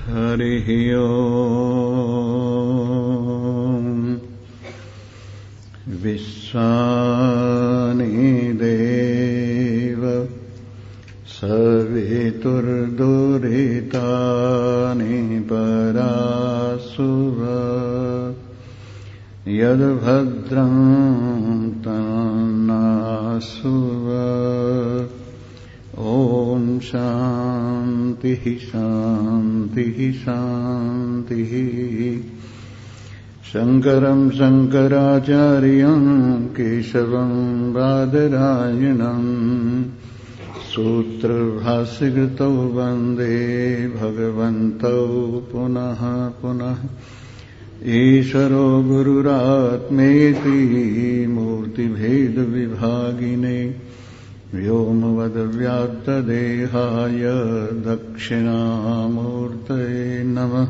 हरिः ओम्। विश्वानि देव सवितुर्दुरितानि परासुव यद्भद्रं तन्नासुव। ॐ शान्तिः शान्तिः शान्तिः। शङ्करं शङ्कराचार्यं केशवं बादरायणं सूत्रभाष्यकृतौ वन्दे भगवन्तौ पुनः पुनः। ईश्वरो गुरुरात्मेति मूर्तिभेदविभागिने व्योमवद्व्याप्तदेहाय दक्षिणामूर्तये नमः।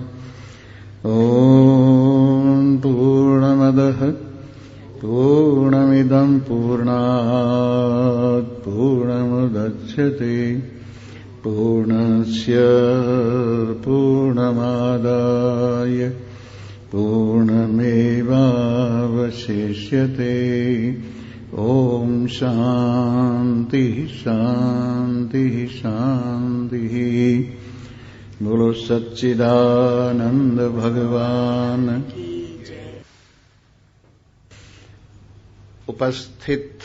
ॐ पूर्णमदः पूर्णमिदं पूर्णात् पूर्णमुदच्यते पूर्णस्य पूर्णमादाय पूर्णमेवावशिष्यते। ॐ शान्तिः शान्तिः शान्तिः। बोलो सच्चिदानंद भगवान। उपस्थित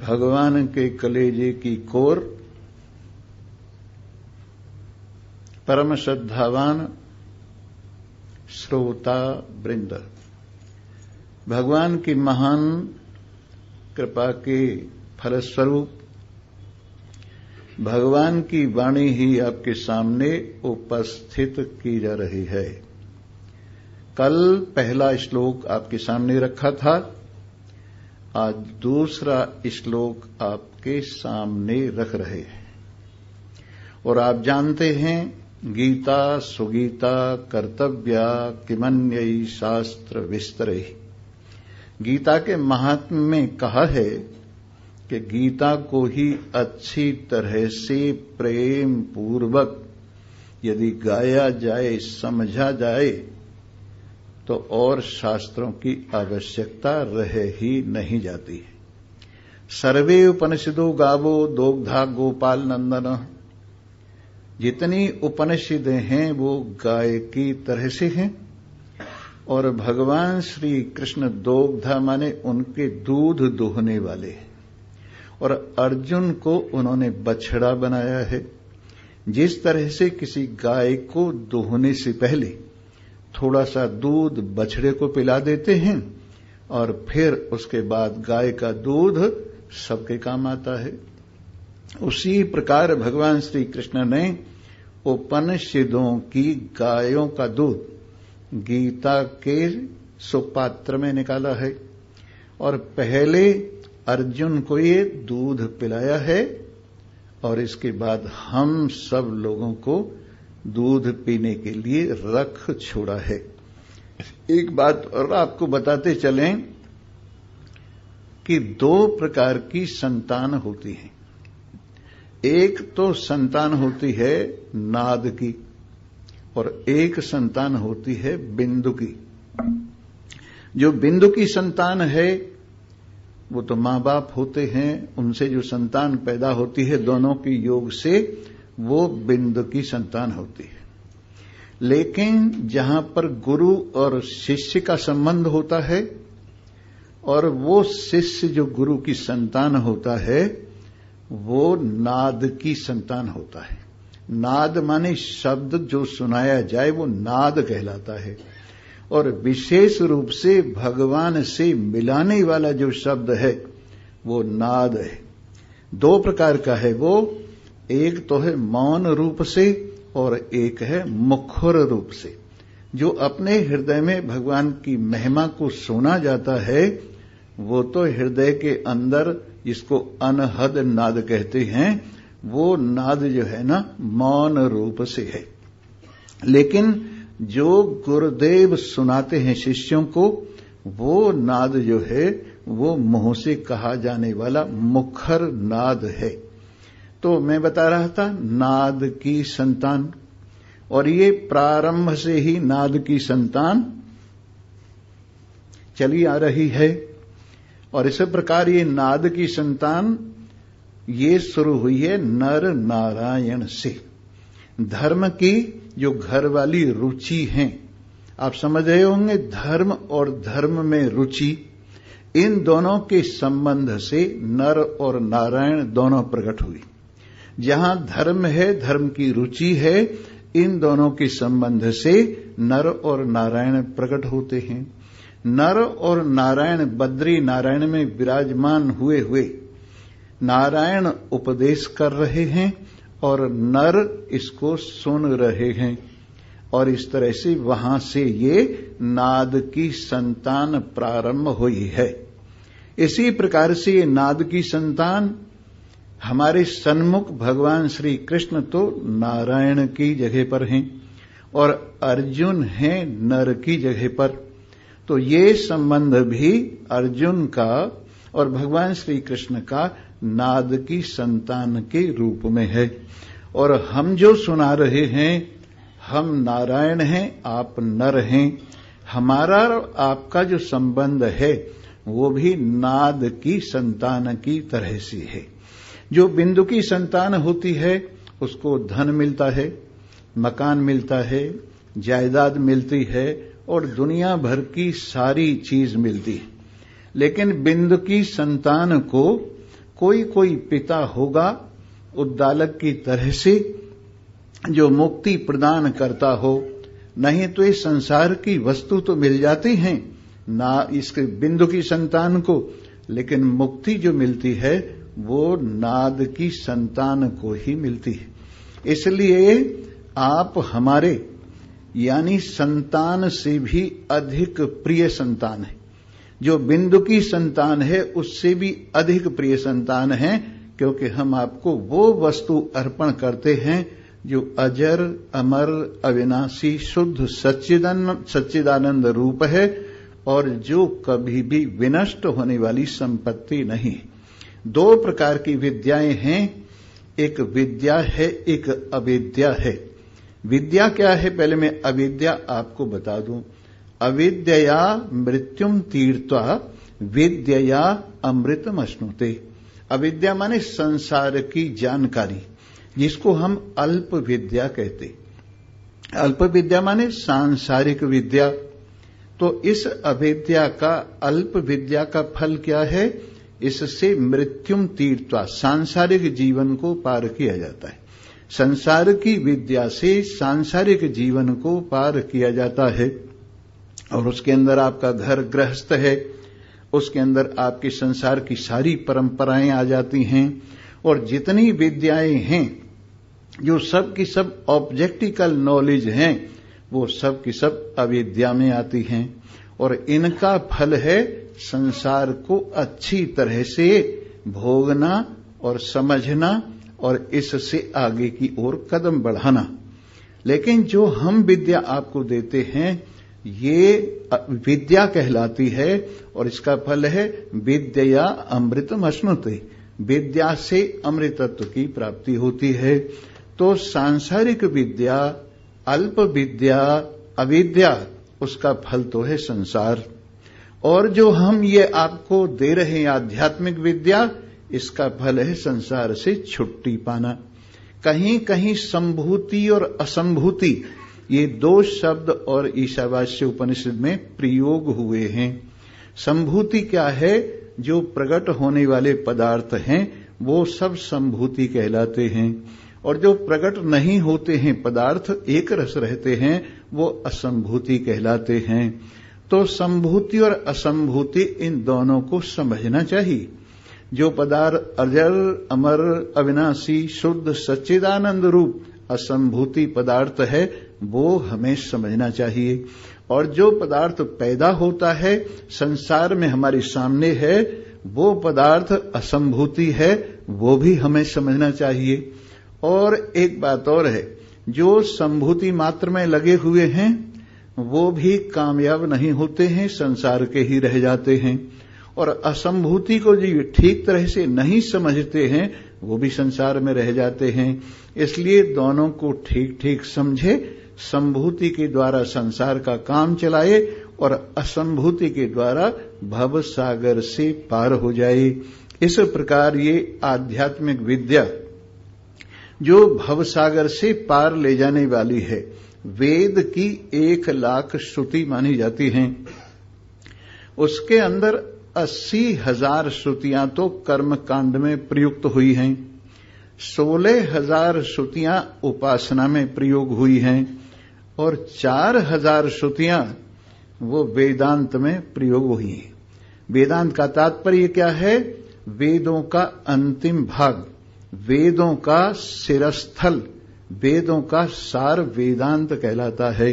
भगवान के कलेजे की कोर परम श्रद्धावान श्रोता वृंद, भगवान की महान कृपा के फलस्वरूप भगवान की वाणी ही आपके सामने उपस्थित की जा रही है। कल पहला श्लोक आपके सामने रखा था, आज दूसरा श्लोक आपके सामने रख रहे हैं। और आप जानते हैं, गीता सुगीता कर्तव्या किमन्यै शास्त्र विस्तरे। गीता के महात्म्य में कहा है कि गीता को ही अच्छी तरह से प्रेम पूर्वक यदि गाया जाए, समझा जाए, तो और शास्त्रों की आवश्यकता रह ही नहीं जाती है। सर्वे उपनिषदो गावो दोग्धा गोपाल नंदन। जितनी उपनिषदें हैं वो गाय की तरह से हैं, और भगवान श्री कृष्ण दोग्धा माने उनके दूध दुहने वाले हैं। और अर्जुन को उन्होंने बछड़ा बनाया है। जिस तरह से किसी गाय को दुहने से पहले थोड़ा सा दूध बछड़े को पिला देते हैं और फिर उसके बाद गाय का दूध सबके काम आता है, उसी प्रकार भगवान श्री कृष्ण ने उपनिषदों की गायों का दूध गीता के सुपात्र में निकाला है और पहले अर्जुन को ये दूध पिलाया है और इसके बाद हम सब लोगों को दूध पीने के लिए रख छोड़ा है। एक बात और आपको बताते चलें कि दो प्रकार की संतान होती है। एक तो संतान होती है नाद की और एक संतान होती है बिंदु की। जो बिंदु की संतान है वो तो मां बाप होते हैं, उनसे जो संतान पैदा होती है दोनों की योग से वो बिंदु की संतान होती है। लेकिन जहां पर गुरु और शिष्य का संबंध होता है और वो शिष्य जो गुरु की संतान होता है वो नाद की संतान होता है। नाद माने शब्द जो सुनाया जाए वो नाद कहलाता है। और विशेष रूप से भगवान से मिलाने वाला जो शब्द है वो नाद है। दो प्रकार का है वो, एक तो है मौन रूप से और एक है मुखर रूप से। जो अपने हृदय में भगवान की महिमा को सुना जाता है वो तो हृदय के अंदर, जिसको अनहद नाद कहते हैं, वो नाद जो है ना मौन रूप से है। लेकिन जो गुरुदेव सुनाते हैं शिष्यों को, वो नाद जो है वो मुंह से कहा जाने वाला मुखर नाद है। तो मैं बता रहा था नाद की संतान, और ये प्रारंभ से ही नाद की संतान चली आ रही है। और इस प्रकार ये नाद की संतान ये शुरू हुई है नर नारायण से। धर्म की जो घर वाली रुचि है, आप समझ रहे होंगे, धर्म और धर्म में रुचि, इन दोनों के संबंध से नर और नारायण दोनों प्रकट हुई। जहां धर्म है, धर्म की रुचि है, इन दोनों के संबंध से नर और नारायण प्रकट होते हैं। नर और नारायण बद्री नारायण में विराजमान हुए हुए नारायण उपदेश कर रहे हैं और नर इसको सुन रहे हैं, और इस तरह से वहां से ये नाद की संतान प्रारंभ हुई है। इसी प्रकार से ये नाद की संतान हमारे सन्मुख भगवान श्री कृष्ण तो नारायण की जगह पर हैं और अर्जुन हैं नर की जगह पर। तो ये संबंध भी अर्जुन का और भगवान श्री कृष्ण का नाद की संतान के रूप में है। और हम जो सुना रहे हैं, हम नारायण हैं, आप नर हैं। हमारा और आपका जो संबंध है वो भी नाद की संतान की तरह से है। जो बिंदु की संतान होती है उसको धन मिलता है, मकान मिलता है, जायदाद मिलती है और दुनिया भर की सारी चीज मिलती है। लेकिन बिंदु की संतान को कोई कोई पिता होगा उद्दालक की तरह से जो मुक्ति प्रदान करता हो, नहीं तो इस संसार की वस्तु तो मिल जाती हैं ना इसके बिंदु की संतान को, लेकिन मुक्ति जो मिलती है वो नाद की संतान को ही मिलती है। इसलिए आप हमारे यानी संतान से भी अधिक प्रिय संतान है। जो बिंदु की संतान है उससे भी अधिक प्रिय संतान है, क्योंकि हम आपको वो वस्तु अर्पण करते हैं जो अजर अमर अविनाशी शुद्ध सच्चिदानंद रूप है और जो कभी भी विनष्ट होने वाली संपत्ति नहीं है। दो प्रकार की विद्याएं हैं, एक विद्या है, एक अविद्या है। विद्या क्या है, पहले मैं अविद्या आपको बता दूं। अविद्यया मृत्युम तीर्त्वा विद्यया अमृतम अश्नुते। अविद्या माने संसार की जानकारी, जिसको हम अल्प विद्या कहते। अल्प विद्या माने सांसारिक विद्या। तो इस अविद्या का, अल्प विद्या का फल क्या है? इससे मृत्युम तीर्त्वा, सांसारिक जीवन को पार किया जाता है। संसार की विद्या से सांसारिक जीवन को पार किया जाता है और उसके अंदर आपका घर गृहस्थ है, उसके अंदर आपके संसार की सारी परंपराएं आ जाती हैं और जितनी विद्याएं हैं जो सब की सब ऑब्जेक्टिकल नॉलेज हैं वो सब की सब अविद्या में आती हैं और इनका फल है संसार को अच्छी तरह से भोगना और समझना और इससे आगे की ओर कदम बढ़ाना। लेकिन जो हम विद्या आपको देते हैं ये विद्या कहलाती है और इसका फल है विद्या अमृतम अश्नुते। विद्या से अमृतत्व की प्राप्ति होती है। तो सांसारिक विद्या, अल्प विद्या, अविद्या, उसका फल तो है संसार। और जो हम ये आपको दे रहे हैं आध्यात्मिक विद्या, इसका फल है संसार से छुट्टी पाना। कहीं कहीं संभूति और असंभूति ये दो शब्द और ईशावास्य उपनिषद में प्रयोग हुए हैं। संभूति क्या है? जो प्रकट होने वाले पदार्थ हैं वो सब संभूति कहलाते हैं और जो प्रकट नहीं होते हैं पदार्थ, एक रस रहते हैं, वो असंभूति कहलाते हैं। तो संभूति और असंभूति इन दोनों को समझना चाहिए। जो पदार्थ अजर अमर अविनाशी शुद्ध सच्चिदानंद रूप असंभूति पदार्थ है वो हमें समझना चाहिए और जो पदार्थ पैदा होता है संसार में हमारे सामने है वो पदार्थ असंभूति है, वो भी हमें समझना चाहिए। और एक बात और है, जो संभूति मात्र में लगे हुए हैं वो भी कामयाब नहीं होते हैं, संसार के ही रह जाते हैं और असंभूति को जो ठीक तरह से नहीं समझते हैं वो भी संसार में रह जाते हैं। इसलिए दोनों को ठीक ठीक समझे, संभूति के द्वारा संसार का काम चलाए और असंभूति के द्वारा भव सागर से पार हो जाए। इस प्रकार ये आध्यात्मिक विद्या जो भव सागर से पार ले जाने वाली है, वेद की 1,00,000 श्रुति मानी जाती हैं। उसके अंदर 80,000 श्रुतियां तो कर्म कांड में प्रयुक्त हुई हैं, 16,000 श्रुतियां उपासना में प्रयोग हुई हैं और 4,000 श्रुतियां वो वेदांत में प्रयोग हुई हैं। वेदांत का तात्पर्य क्या है? वेदों का अंतिम भाग, वेदों का शिरस्थल, वेदों का सार वेदांत कहलाता है।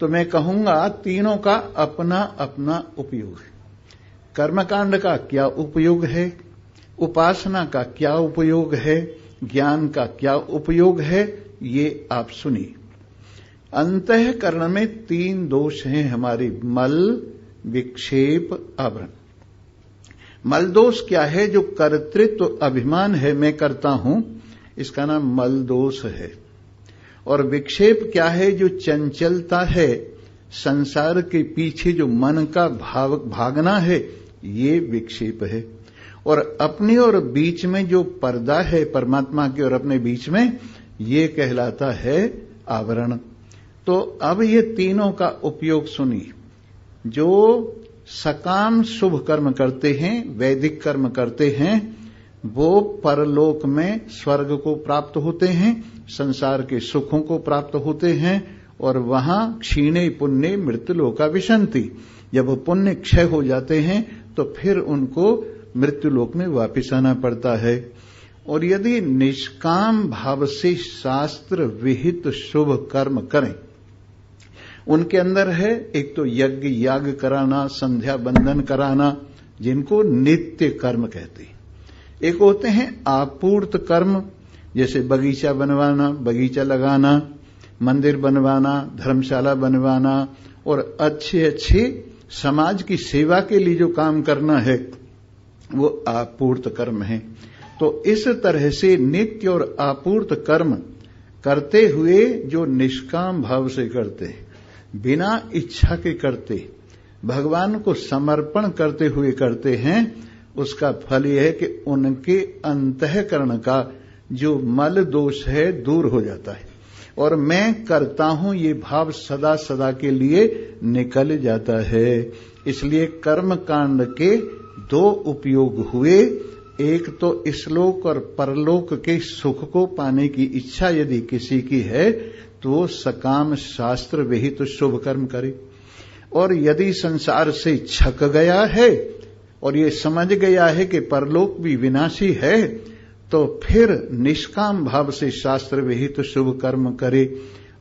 तो मैं कहूंगा तीनों का अपना अपना उपयोग है। कर्मकांड का क्या उपयोग है, उपासना का क्या उपयोग है, ज्ञान का क्या उपयोग है, ये आप सुनिए। अंतःकरण में 3 दोष हैं हमारे, मल, विक्षेप, आवरण। मल दोष क्या है? जो कर्तृत्व अभिमान है, मैं करता हूं, इसका नाम मल दोष है। और विक्षेप क्या है? जो चंचलता है, संसार के पीछे जो मन का भागना है, ये विक्षेप है। और अपनी और बीच में जो पर्दा है परमात्मा के और अपने बीच में, ये कहलाता है आवरण। तो अब ये तीनों का उपयोग सुनिए। जो सकाम शुभ कर्म करते हैं, वैदिक कर्म करते हैं, वो परलोक में स्वर्ग को प्राप्त होते हैं, संसार के सुखों को प्राप्त होते हैं और वहां क्षीणे पुण्य मृत्युलोका विशन्ति। जब पुण्य क्षय हो जाते हैं तो फिर उनको मृत्युलोक में वापस आना पड़ता है। और यदि निष्काम भाव से शास्त्र विहित शुभ कर्म करें, उनके अंदर है एक तो यज्ञ याग कराना, संध्या बंदन कराना, जिनको नित्य कर्म कहते हैं। एक होते हैं आपूर्त कर्म, जैसे बगीचा बनवाना, बगीचा लगाना, मंदिर बनवाना, धर्मशाला बनवाना और अच्छे अच्छे समाज की सेवा के लिए जो काम करना है, वो आपूर्त कर्म है। तो इस तरह से नित्य और आपूर्त कर्म करते हुए जो निष्काम भाव से करते हैं, बिना इच्छा के करते, भगवान को समर्पण करते हुए करते हैं, उसका फल यह है कि उनके अंतःकरण का जो मल दोष है दूर हो जाता है और मैं करता हूं ये भाव सदा सदा के लिए निकल जाता है। इसलिए कर्म कांड के 2 उपयोग हुए। एक तो इसलोक और परलोक के सुख को पाने की इच्छा यदि किसी की है तो सकाम शास्त्र विहित शुभ कर्म करे, और यदि संसार से छक गया है और ये समझ गया है कि परलोक भी विनाशी है, तो फिर निष्काम भाव से शास्त्र विहित शुभ कर्म करे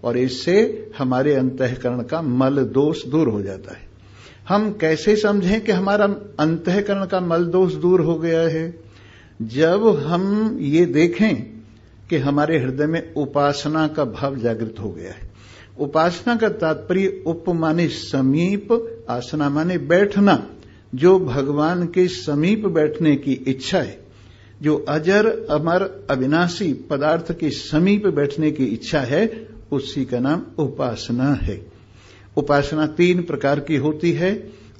और इससे हमारे अंतःकरण का मल दोष दूर हो जाता है। हम कैसे समझें कि हमारा अंतःकरण का मल दोष दूर हो गया है? जब हम ये देखें कि हमारे हृदय में उपासना का भाव जागृत हो गया है। उपासना का तात्पर्य उप माने समीप, आसना माने बैठना, जो भगवान के समीप बैठने की इच्छा है, जो अजर अमर अविनाशी पदार्थ के समीप बैठने की इच्छा है, उसी का नाम उपासना है। उपासना 3 प्रकार की होती है,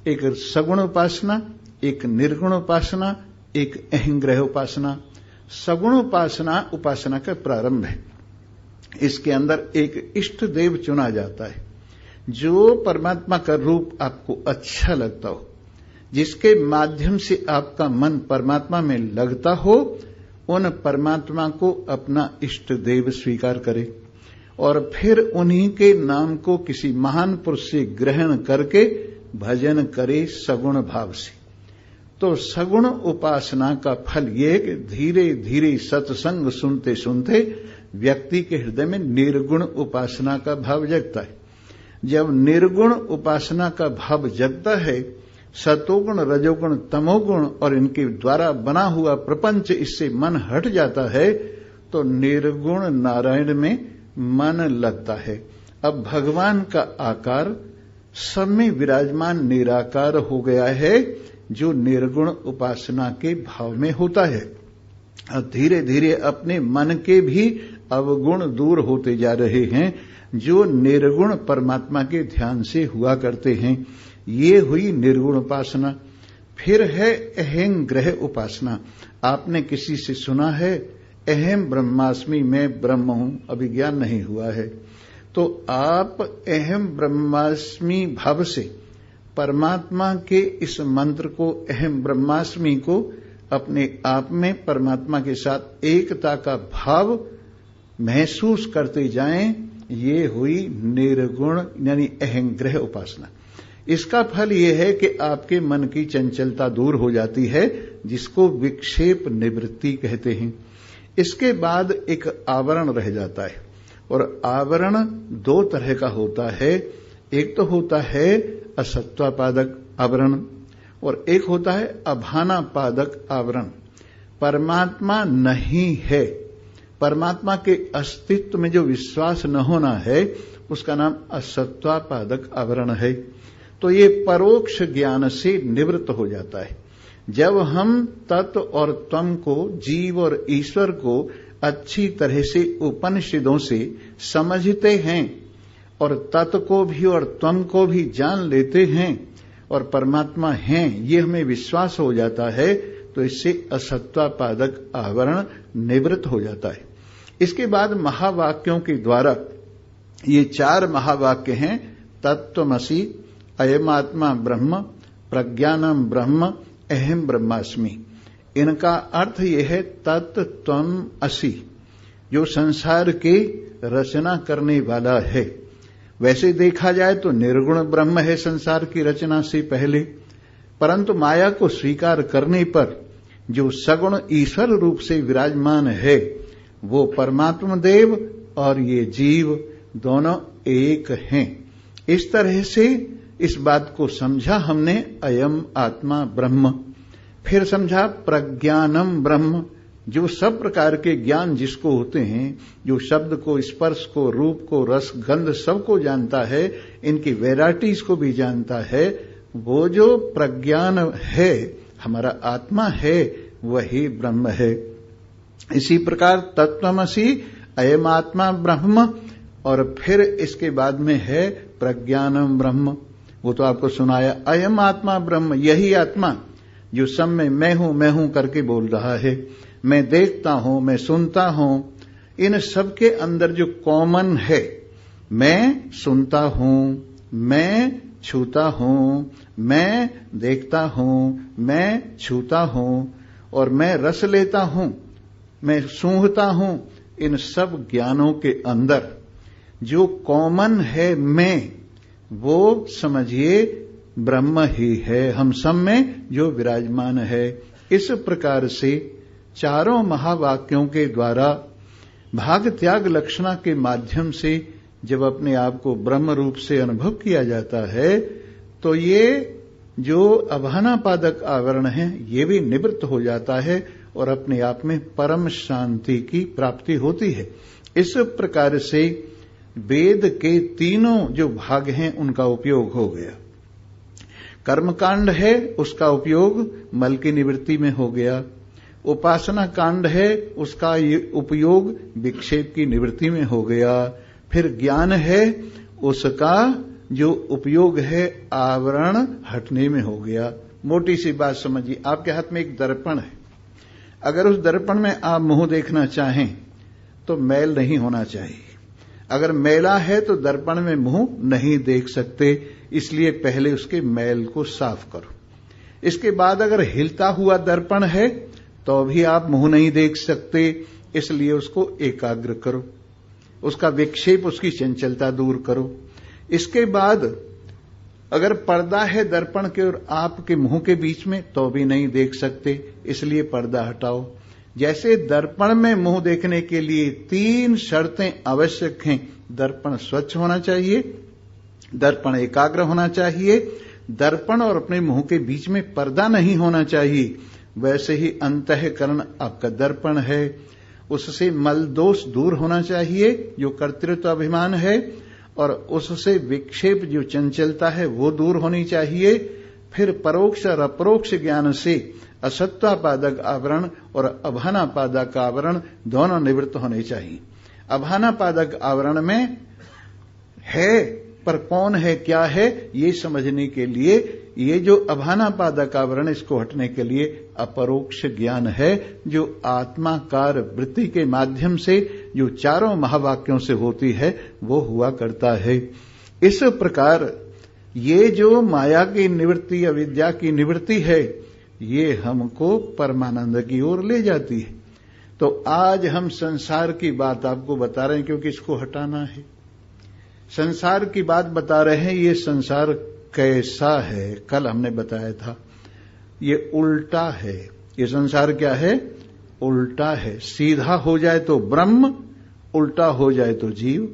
एक सगुण उपासना, एक निर्गुण उपासना, एक अहंग्रह उपासना। सगुण उपासना उपासना का प्रारंभ है। इसके अंदर एक इष्ट देव चुना जाता है, जो परमात्मा का रूप आपको अच्छा लगता हो, जिसके माध्यम से आपका मन परमात्मा में लगता हो, उन परमात्मा को अपना इष्ट देव स्वीकार करे और फिर उन्हीं के नाम को किसी महान पुरुष से ग्रहण करके भजन करे सगुण भाव से। तो सगुण उपासना का फल ये कि धीरे धीरे सत्संग सुनते सुनते व्यक्ति के हृदय में निर्गुण उपासना का भाव जगता है। जब निर्गुण उपासना का भाव जगता है, सतोगुण रजोगुण तमोगुण और इनके द्वारा बना हुआ प्रपंच इससे मन हट जाता है, तो निर्गुण नारायण में मन लगता है। अब भगवान का आकार सब में विराजमान निराकार हो गया है, जो निर्गुण उपासना के भाव में होता है। और धीरे धीरे अपने मन के भी अवगुण दूर होते जा रहे हैं, जो निर्गुण परमात्मा के ध्यान से हुआ करते हैं। ये हुई निर्गुण उपासना। फिर है अहं ग्रह उपासना। आपने किसी से सुना है अहम ब्रह्मास्मि, मैं ब्रह्म हूं, अभी ज्ञान नहीं हुआ है। तो आप अहम ब्रह्मास्मि भाव से परमात्मा के इस मंत्र को, अहम ब्रह्मास्मि को अपने आप में परमात्मा के साथ एकता का भाव महसूस करते जाएं। ये हुई निर्गुण यानी अहंग्रह उपासना। इसका फल ये है कि आपके मन की चंचलता दूर हो जाती है, जिसको विक्षेप निवृत्ति कहते हैं। इसके बाद एक आवरण रह जाता है, और आवरण दो तरह का होता है। एक तो होता है असत्वापादक आवरण, और एक होता है अभानापादक आवरण। परमात्मा नहीं है, परमात्मा के अस्तित्व में जो विश्वास न होना है, उसका नाम असत्वापादक आवरण है। तो ये परोक्ष ज्ञान से निवृत्त हो जाता है। जब हम तत्व और त्वम को, जीव और ईश्वर को अच्छी तरह से उपनिषदों से समझते हैं, और तत्व को भी और त्वम को भी जान लेते हैं, और परमात्मा हैं, ये हमें विश्वास हो जाता है, तो इससे असत्वापादक आवरण निवृत्त हो जाता है। इसके बाद महावाक्यों के द्वारा, ये 4 महावाक्य हैं, तत्त्वमसि, अयमात्मा ब्रह्म, प्रज्ञानम ब्रह्म, अहम ब्रह्मास्मि। इनका अर्थ यह है तत्व त्वम असि, जो संसार के रचना करने वाला है। वैसे देखा जाए तो निर्गुण ब्रह्म है संसार की रचना से पहले, परंतु माया को स्वीकार करने पर जो सगुण ईश्वर रूप से विराजमान है, वो परमात्मा देव और ये जीव दोनों एक हैं। इस तरह से इस बात को समझा हमने, अयम आत्मा ब्रह्म। फिर समझा प्रज्ञानम ब्रह्म, जो सब प्रकार के ज्ञान जिसको होते हैं, जो शब्द को, स्पर्श को, रूप को, रस, गंध सबको जानता है, इनकी वैराइटीज को भी जानता है, वो जो प्रज्ञान है, हमारा आत्मा है, वही ब्रह्म है। इसी प्रकार तत्त्वमसि, अयम आत्मा ब्रह्म, और फिर इसके बाद में है प्रज्ञानम ब्रह्म। वो तो आपको सुनाया, अयम आत्मा ब्रह्म, यही आत्मा जो सब में मैं हूं करके बोल रहा है। मैं देखता हूं, मैं सुनता हूं, इन सब के अंदर जो कॉमन है, मैं सुनता हूं, मैं छूता हूं, मैं देखता हूं, मैं छूता हूं, और मैं रस लेता हूं, मैं सूंघता हूं, इन सब ज्ञानों के अंदर जो कॉमन है मैं, वो समझिए ब्रह्म ही है, हम सब में जो विराजमान है। इस प्रकार से चारों महावाक्यों के द्वारा भाग त्याग लक्षणा के माध्यम से जब अपने आप को ब्रह्म रूप से अनुभव किया जाता है, तो ये जो अभानापादक आवरण है, ये भी निवृत्त हो जाता है, और अपने आप में परम शांति की प्राप्ति होती है। इस प्रकार से वेद के तीनों जो भाग हैं, उनका उपयोग हो गया। कर्मकांड है, उसका उपयोग मल की निवृत्ति में हो गया। उपासना कांड है, उसका उपयोग विक्षेप की निवृत्ति में हो गया। फिर ज्ञान है, उसका जो उपयोग है आवरण हटने में हो गया। मोटी सी बात समझिए, आपके हाथ में एक दर्पण है, अगर उस दर्पण में आप मुंह देखना चाहें तो मैल नहीं होना चाहिए। अगर मैला है तो दर्पण में मुंह नहीं देख सकते, इसलिए पहले उसके मैल को साफ करो। इसके बाद अगर हिलता हुआ दर्पण है तो भी आप मुंह नहीं देख सकते, इसलिए उसको एकाग्र करो, उसका विक्षेप, उसकी चंचलता दूर करो। इसके बाद अगर पर्दा है दर्पण के और आपके मुंह के बीच में, तो भी नहीं देख सकते, इसलिए पर्दा हटाओ। जैसे दर्पण में मुंह देखने के लिए 3 शर्तें आवश्यक हैं। दर्पण स्वच्छ होना चाहिए, दर्पण एकाग्र होना चाहिए, दर्पण और अपने मुंह के बीच में पर्दा नहीं होना चाहिए। वैसे ही अंतःकरण आपका दर्पण है, उससे मल दोष दूर होना चाहिए, जो कर्तृत्व अभिमान है, और उससे विक्षेप जो चंचलता है वो दूर होनी चाहिए। फिर परोक्ष और अपरोक्ष ज्ञान से असत्वापादक आवरण और अभानापादक आवरण दोनों निवृत्त होने चाहिए। अभानापादक आवरण में है, पर कौन है क्या है ये समझने के लिए ये जो अभानापादक आवरण, इसको हटने के लिए अपरोक्ष ज्ञान है, जो आत्माकार वृत्ति के माध्यम से जो चारों महावाक्यों से होती है वो हुआ करता है। इस प्रकार ये जो माया की निवृत्ति, अविद्या की निवृत्ति है, ये हमको परमानंद की ओर ले जाती है। तो आज हम संसार की बात आपको बता रहे हैं, क्योंकि इसको हटाना है। संसार की बात बता रहे हैं, ये संसार कैसा है। कल हमने बताया था ये उल्टा है। ये संसार क्या है? उल्टा है। सीधा हो जाए तो ब्रह्म, उल्टा हो जाए तो जीव।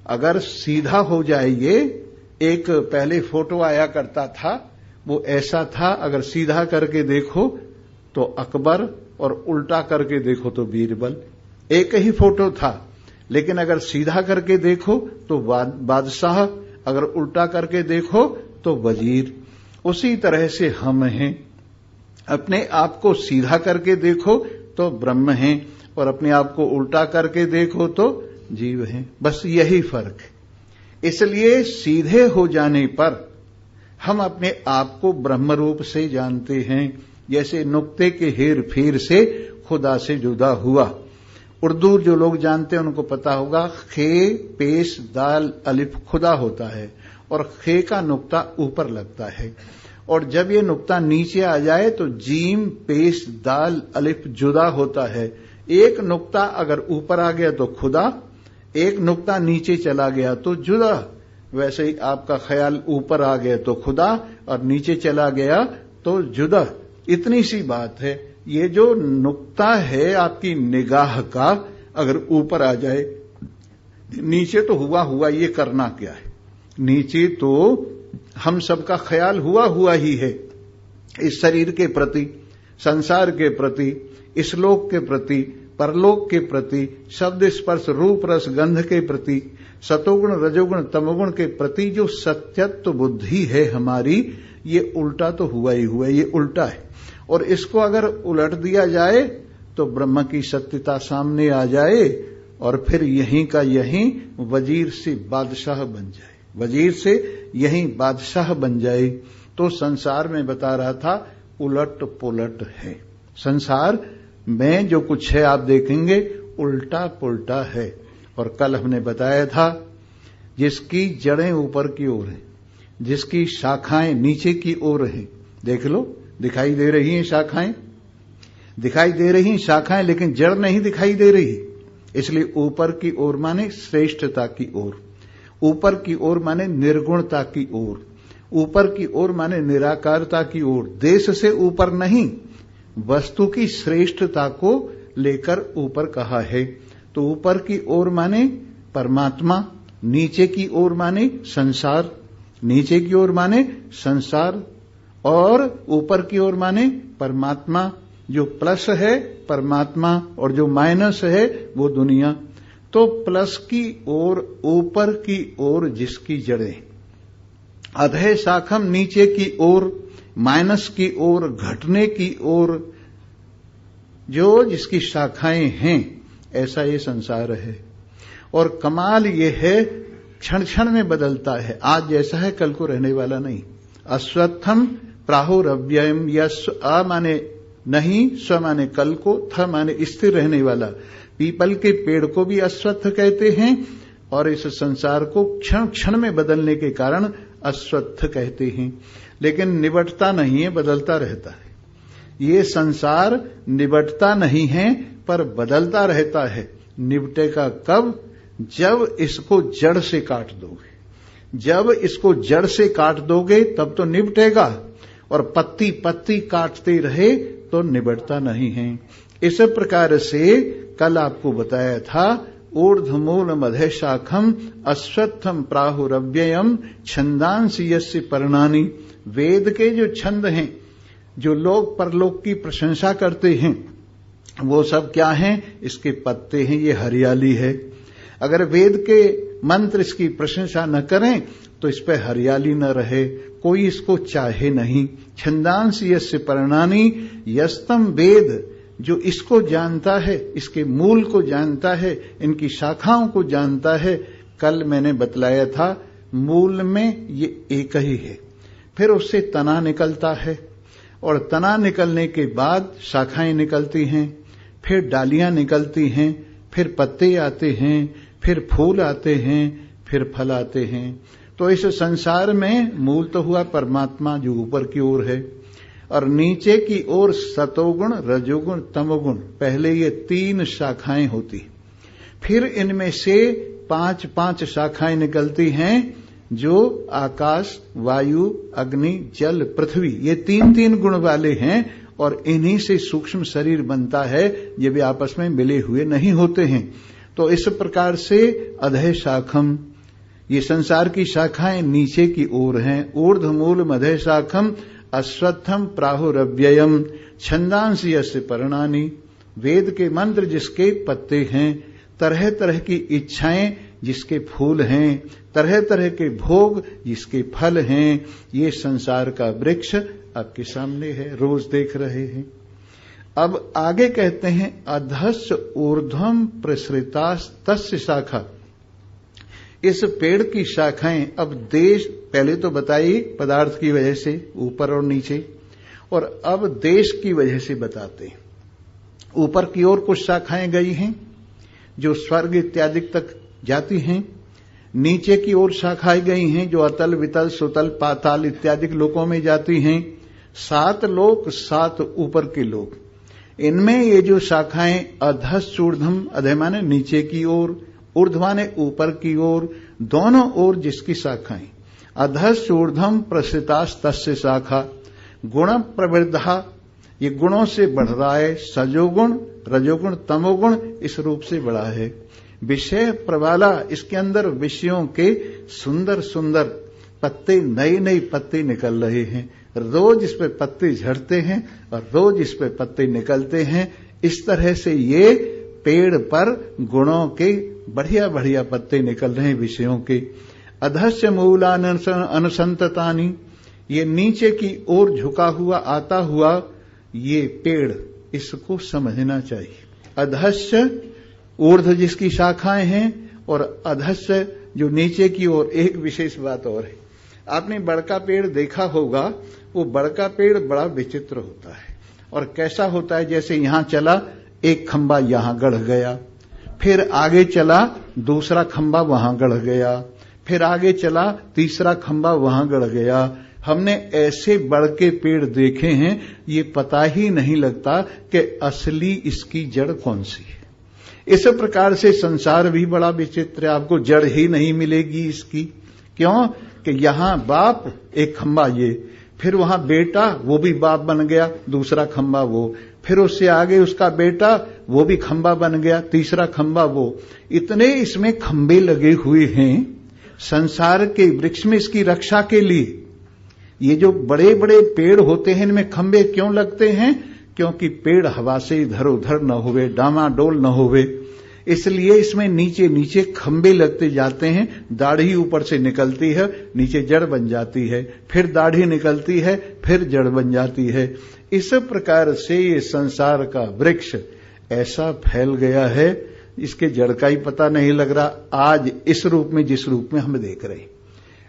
अगर सीधा हो जाए, ये एक पहले फोटो आया करता था, वो ऐसा था, अगर सीधा करके देखो तो अकबर और उल्टा करके देखो तो बीरबल। एक ही फोटो था, लेकिन अगर सीधा करके देखो तो बादशाह, अगर उल्टा करके देखो तो वजीर। उसी तरह से हम हैं। अपने आप को सीधा करके देखो तो ब्रह्म हैं, और अपने आप को उल्टा करके देखो तो जीव हैं। बस यही फर्क है। इसलिए सीधे हो जाने पर हम अपने आप को ब्रह्म रूप से जानते हैं, जैसे नुक्ते के हेर फेर से खुदा से जुदा हुआ। उर्दू जो लोग जानते हैं उनको पता होगा, खे पेश दाल अलिफ खुदा होता है, और खे का नुक्ता ऊपर लगता है, और जब ये नुक्ता नीचे आ जाए तो जीम पेश दाल अलिफ जुदा होता है। एक नुक्ता अगर ऊपर आ गया तो खुदा, एक नुक्ता नीचे चला गया तो जुदा। वैसे ही आपका ख्याल ऊपर आ गया तो खुदा, और नीचे चला गया तो जुदा। इतनी सी बात है। ये जो नुक्ता है आपकी निगाह का, अगर ऊपर आ जाए, नीचे तो हुआ हुआ, ये करना क्या है? नीचे तो हम सबका ख्याल हुआ हुआ ही है, इस शरीर के प्रति, संसार के प्रति, इस लोक के प्रति, परलोक के प्रति, शब्द स्पर्श रूप रस गंध के प्रति, सतोगुण रजोगुण तमोगुण के प्रति जो सत्यत्व बुद्धि है हमारी, ये उल्टा तो हुआ ही हुआ, ये उल्टा है। और इसको अगर उलट दिया जाए तो ब्रह्म की सत्यता सामने आ जाए, और फिर यहीं का यहीं वजीर से बादशाह बन जाए, वजीर से यहीं बादशाह बन जाए। तो संसार में बता रहा था उलट पुलट है। संसार में जो कुछ है आप देखेंगे उल्टा पुल्टा है। और कल हमने बताया था जिसकी जड़ें ऊपर की ओर हैं, जिसकी शाखाएं नीचे की ओर हैं। देख लो, दिखाई दे रही हैं शाखाएं, दिखाई दे रही हैं शाखाएं, लेकिन जड़ नहीं दिखाई दे रही। इसलिए ऊपर की ओर माने श्रेष्ठता की ओर, ऊपर की ओर माने निर्गुणता की ओर, ऊपर की ओर माने निराकारता की ओर। देश से ऊपर नहीं, वस्तु की श्रेष्ठता को लेकर ऊपर कहा है। तो ऊपर की ओर माने परमात्मा, नीचे की ओर माने संसार, नीचे की ओर माने संसार, और ऊपर की ओर माने परमात्मा। जो प्लस है परमात्मा, और जो माइनस है वो दुनिया। तो प्लस की ओर, ऊपर की ओर जिसकी जड़ें, अधः शाखम नीचे की ओर, माइनस की ओर, घटने की ओर जो जिसकी शाखाएं हैं, ऐसा ये संसार है। और कमाल ये है, क्षण क्षण में बदलता है। आज जैसा है कल को रहने वाला नहीं। अश्वत्थम प्राहुरव्ययम, या अ माने नहीं, स्व माने कल को, थ माने स्थिर रहने वाला। पीपल के पेड़ को भी अश्वत्थ कहते हैं, और इस संसार को क्षण क्षण में बदलने के कारण अश्वत्थ कहते हैं। लेकिन निबटता नहीं है, बदलता रहता है। ये संसार निबटता नहीं है, पर बदलता रहता है। निबटेगा कब? जब इसको जड़ से काट दोगे। जब इसको जड़ से काट दोगे तब तो निबटेगा, और पत्ती पत्ती काटते रहे तो निबटता नहीं है। इस प्रकार से कल आपको बताया था, ऊर्ध्वमूल मध्य शाखम अश्वत्थम प्राहुरव्ययम छंदांसि यस्य पर्णानि। वेद के जो छंद हैं, जो लोग परलोक की प्रशंसा करते हैं, वो सब क्या हैं? इसके पत्ते हैं, ये हरियाली है। अगर वेद के मंत्र इसकी प्रशंसा न करें तो इस पे हरियाली न रहे, कोई इसको चाहे नहीं। छंदांसि यस्य पर्णानि यस्तम वेद, जो इसको जानता है, इसके मूल को जानता है, इनकी शाखाओं को जानता है। कल मैंने बतलाया था मूल में ये एक ही है, फिर उससे तना निकलता है और तना निकलने के बाद शाखाएं निकलती हैं, फिर डालियां निकलती हैं, फिर पत्ते आते हैं, फिर फूल आते हैं, फिर फल आते हैं। तो इस संसार में मूल तो हुआ परमात्मा जो ऊपर की ओर है, और नीचे की ओर सतोगुण, रजोगुण, तमोगुण, पहले ये 3 शाखाएं होती, फिर इनमें से 5 शाखाएं निकलती हैं जो आकाश, वायु, अग्नि, जल, पृथ्वी, ये 3 गुण वाले हैं, और इन्हीं से सूक्ष्म शरीर बनता है। ये भी आपस में मिले हुए नहीं होते हैं। तो इस प्रकार से अधः शाखम, ये संसार की शाखाएं नीचे की ओर हैं। ऊर्ध्वमूल मध्य शाखम अश्वत्थम प्राहुरव्ययम छंदांसि यस्य पर्णानि, वेद के मंत्र जिसके पत्ते हैं, तरह तरह की इच्छाएं जिसके फूल हैं, तरह तरह के भोग जिसके फल हैं। ये संसार का वृक्ष आपके सामने है, रोज देख रहे हैं। अब आगे कहते हैं अधस्य ऊर्ध्वम प्रसृतास तस्य शाखा, इस पेड़ की शाखाएं अब देश, पहले तो बताई पदार्थ की वजह से ऊपर और नीचे, और अब देश की वजह से बताते हैं। ऊपर की ओर कुछ शाखाएं गई हैं जो स्वर्ग इत्यादि तक जाती हैं, नीचे की ओर शाखाएं गई हैं जो अतल, वितल, सुतल, पाताल इत्यादि लोकों में जाती हैं। 7 लोक, 7 ऊपर के लोक, इनमें ये जो शाखाएं अधश्चूर्धम, अधः माने नीचे की ओर, ऊर्ध्व माने ऊपर की ओर, दोनों ओर जिसकी शाखाएं, अधश्चूर्धम प्रसृतास तस्य शाखा, गुण प्रवृद्धा, ये गुणों से बढ़ रहा है, सजोगुण, रजोगुण, तमोगुण इस रूप से बढ़ा है। विषय प्रवाला, इसके अंदर विषयों के सुंदर सुंदर पत्ते, नए नए पत्ते निकल रहे हैं। रोज इस पे पत्ते झड़ते हैं और रोज इस पे पत्ते निकलते हैं। इस तरह से ये पेड़ पर गुणों के बढ़िया बढ़िया पत्ते निकल रहे हैं विषयों के। अधस्य मूलान अनुसंततानि, ये नीचे की ओर झुका हुआ आता हुआ ये पेड़, इसको समझना चाहिए। अधस्य ऊर्ध्व जिसकी शाखाएं हैं, और अधस्य जो नीचे की ओर। एक विशेष बात और है, आपने बड़का पेड़ देखा होगा, वो बड़का पेड़ बड़ा विचित्र होता है। और कैसा होता है, जैसे यहां चला एक खंबा यहां गढ़ गया, फिर आगे चला दूसरा खंबा वहां गढ़ गया, फिर आगे चला तीसरा खंबा वहां गढ़ गया। हमने ऐसे बड़ के पेड़ देखे हैं, ये पता ही नहीं लगता कि असली इसकी जड़ कौन सी है। इस प्रकार से संसार भी बड़ा विचित्र है, आपको जड़ ही नहीं मिलेगी इसकी। क्यों कि यहां बाप एक खंबा ये, फिर वहां बेटा वो भी बाप बन गया, दूसरा खंबा वो, फिर उससे आगे उसका बेटा वो भी खंबा बन गया, तीसरा खंबा वो। इतने इसमें खंबे लगे हुए हैं संसार के वृक्ष में इसकी रक्षा के लिए। ये जो बड़े बड़े पेड़ होते हैं इनमें खंबे क्यों लगते हैं? क्योंकि पेड़ हवा से इधर उधर न होवे, डामाडोल न होवे, इसलिए इसमें नीचे नीचे खंबे लगते जाते हैं। दाढ़ी ऊपर से निकलती है, नीचे जड़ बन जाती है, फिर दाढ़ी निकलती है, फिर जड़ बन जाती है। इस प्रकार से ये संसार का वृक्ष ऐसा फैल गया है, इसके जड़ का ही पता नहीं लग रहा आज इस रूप में, जिस रूप में हम देख रहे हैं।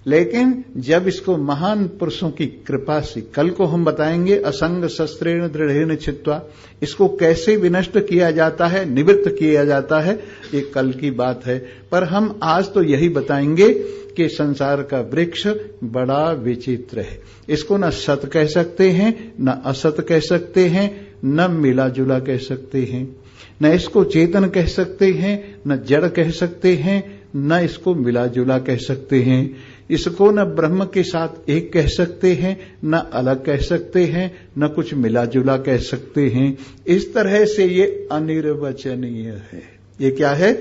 लेकिन जब इसको महान पुरुषों की कृपा से, कल को हम बताएंगे असंग शस्त्रेण दृढ़ेन छित्वा, इसको कैसे विनष्ट किया जाता है, निवृत्त किया जाता है, ये कल की बात है। पर हम आज तो यही बताएंगे कि संसार का वृक्ष बड़ा विचित्र है। इसको न सत कह सकते हैं, न असत कह सकते हैं, न मिला जुला कह सकते हैं, न इसको चेतन कह सकते हैं, न जड़ कह सकते हैं, न इसको मिला जुला कह सकते हैं। इसको न ब्रह्म के साथ एक कह सकते हैं, न अलग कह सकते हैं, न कुछ मिला जुला कह सकते हैं। इस तरह से ये अनिर्वचनीय है। ये क्या है?